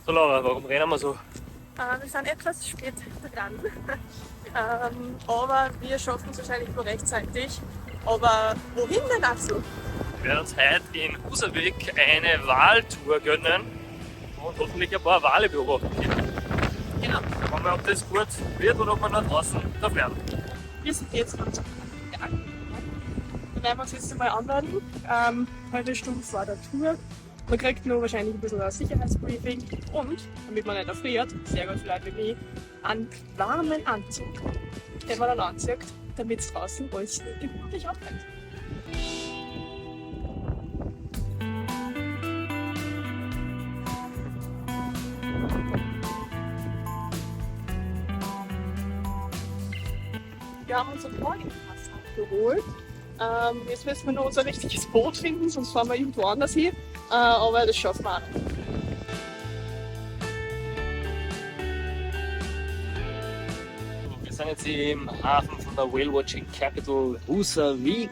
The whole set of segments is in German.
So Laura, warum rennen wir so? Wir sind etwas spät dran, aber wir schaffen es wahrscheinlich nur rechtzeitig. Aber wohin denn dazu? Wir werden uns heute in Husavik eine Waltour gönnen und hoffentlich ein paar Wale beobachten können. Genau. Schauen wir, ob das gut wird oder ob wir noch draußen da bleiben. Wir sind jetzt ganz ja. Dann werden wir uns jetzt einmal anmelden. Halbe Stunde vor der Tour. Man kriegt nur wahrscheinlich ein bisschen ein Sicherheitsbriefing und, damit man nicht erfriert, sehr gut für Leute wie mich, einen warmen Anzug, den man dann anzieht, damit es draußen alles gemütlich abhält. Wir haben unser Boardingpass abgeholt. Jetzt müssen wir noch unser richtiges Boot finden, sonst fahren wir irgendwo anders hin. Aber das schaffen wir auch noch. Wir sind jetzt im Hafen von der Whale Watching Capital Husavik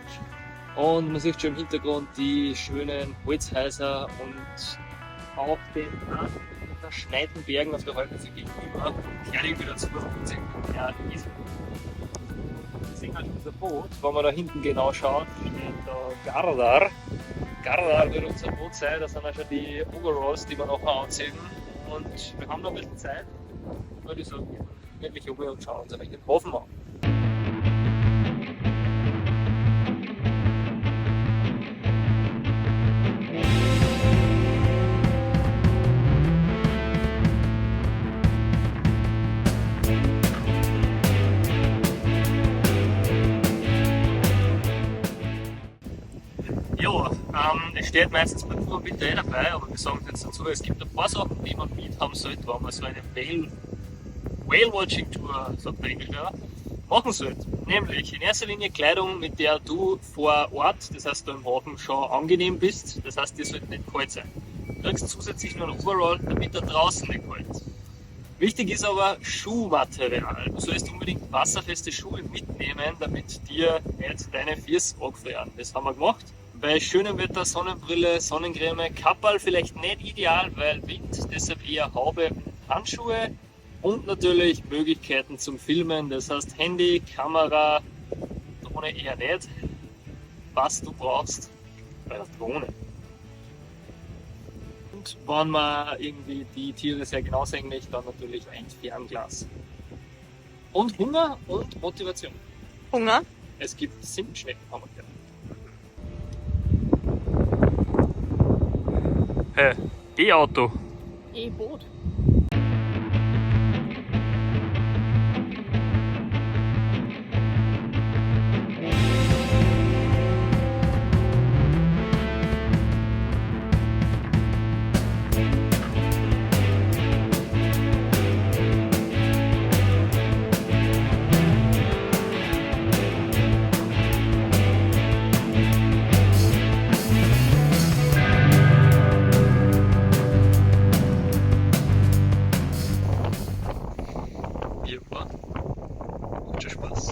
und man sieht schon im Hintergrund die schönen Holzhäuser und auch den Hafen mit verschneiten Bergen auf der Halbinsel gegenüber. Herrlich wieder zu ja, wir sehen halt unser Boot, wenn wir da hinten genau schauen, steht da Gardar. Gardar wird unser Boot sein, das sind auch schon die Overalls, die wir nachher anziehen. Und wir haben noch ein bisschen Zeit, würde ich sagen, wirklich um und schauen uns ein wenig den Hafen an. Ja, es steht meistens bei Tour bitte dabei, aber wir sagen jetzt dazu, es gibt ein paar Sachen, die man mit haben sollte, wenn man so eine Whale-Watching-Tour, sagt der Engländer, machen sollte. Nämlich in erster Linie Kleidung, mit der du vor Ort, das heißt du im Hafen, schon angenehm bist, das heißt dir sollte nicht kalt sein. Du kriegst zusätzlich nur ein Overall, damit da draußen nicht kalt ist. Wichtig ist aber Schuhmaterial. Du sollst unbedingt wasserfeste Schuhe mitnehmen, damit dir nicht deine Füße angefrieren. Das haben wir gemacht. Bei schönem Wetter Sonnenbrille, Sonnencreme, Kapperl vielleicht nicht ideal, weil Wind, deshalb eher Haube und Handschuhe. Und natürlich Möglichkeiten zum Filmen, das heißt Handy, Kamera, Drohne eher nicht. Was du brauchst bei der Drohne. Und wenn man irgendwie die Tiere sehr genau sehen möchte, dann natürlich ein Fernglas. Und Hunger und Motivation. Hunger? Es gibt Zimtschnecken, haben wir gehört. Hey, E-Auto. E-Boot.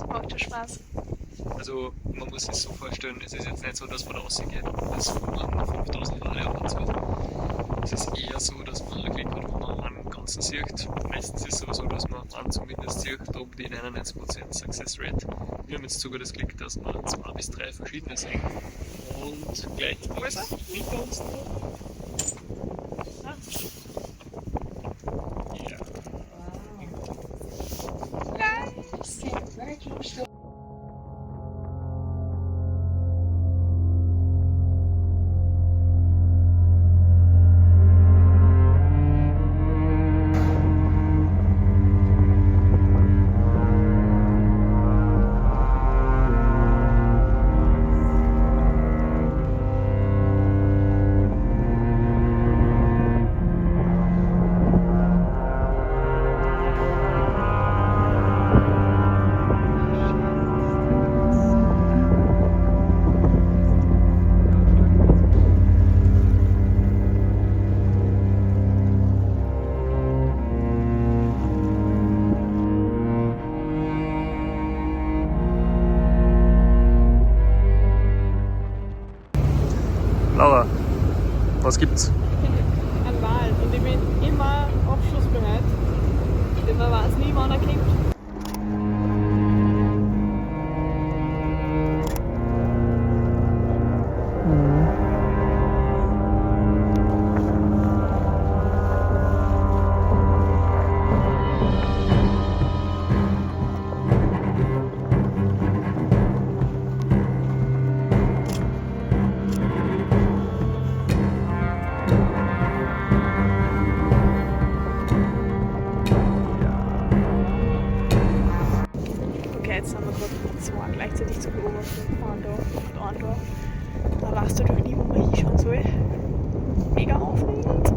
Macht ja Spaß. Also man muss sich so vorstellen, es ist jetzt nicht so, dass man da rausgeht, das man 5000 Wale anzieht. Es ist eher so, dass man wirklich gerade, wenn man einen ganzen sieht, meistens ist es aber so, dass man einen zumindest sieht, um die 99% Success Rate. Wir haben jetzt sogar das Glück, dass wir 2 bis 3 verschiedene sehen. Und gleich hinter uns Laura, was gibt's? Ein Wal. und ich bin immer abschlussbereit, denn man weiß nie, wann er kommt. Jetzt sind wir gerade zwei gleichzeitig zu beobachten, einen da und einen da. Da weißt du doch nie, wo man hinschauen soll. Mega aufregend.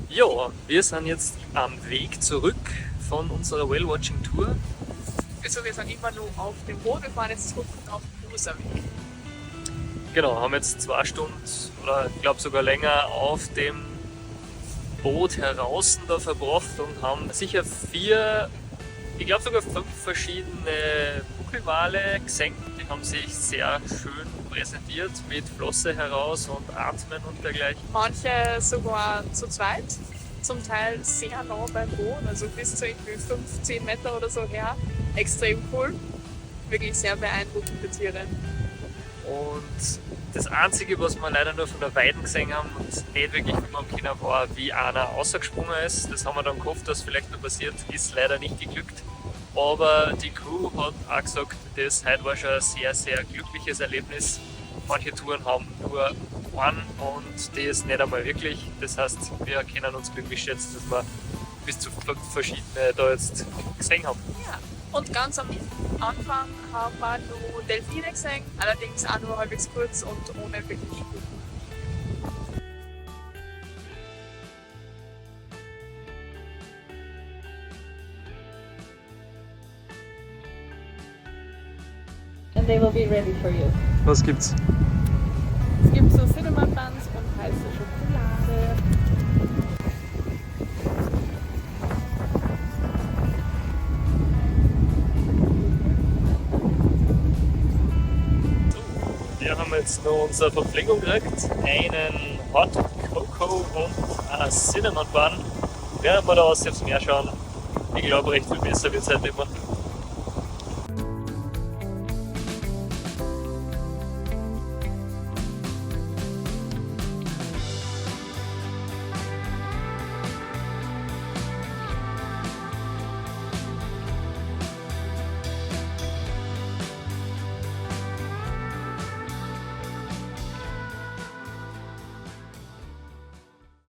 Ja, wir sind jetzt am Weg zurück von unserer Whale-Watching-Tour. Also wir sind immer nur auf dem Boot, wir fahren jetzt zurück auf den Userweg. Genau, haben jetzt 2 Stunden oder ich glaube sogar länger auf dem Boot heraus da verbracht und haben sicher 4, ich glaube sogar 5 verschiedene Buckelwale gesehen. Die haben sich sehr schön präsentiert mit Flosse heraus und Atmen und dergleichen. Manche sogar zu zweit, zum Teil sehr nah beim Boot, also bis zu irgendwie 15 Meter oder so her. Extrem cool, wirklich sehr beeindruckende Tiere. Und das Einzige, was wir leider nur von der Weiden gesehen haben und nicht wirklich filmen können, war, wie einer rausgesprungen ist. Das haben wir dann gehofft, dass vielleicht noch passiert, ist leider nicht geglückt. Aber die Crew hat auch gesagt, das heute war schon ein sehr, sehr glückliches Erlebnis. Manche Touren haben nur einen und das nicht einmal wirklich. Das heißt, wir können uns glücklich schätzen, dass wir bis zu 5 verschiedene da jetzt gesehen haben. Ja. Und ganz am Anfang haben wir nur Delfine gesehen, allerdings auch nur halbwegs kurz und ohne wirklich Spuren. And they will be ready for you. Was gibt's? Es gibt so Cinnamon Buns und heiße Schokolade. Wir haben jetzt noch unsere Verpflegung gekriegt, einen Hot Cocoa und einen Cinnamon Bun. Während wir da aus aufs Meer schauen, ich glaube recht viel besser wird es heute immer.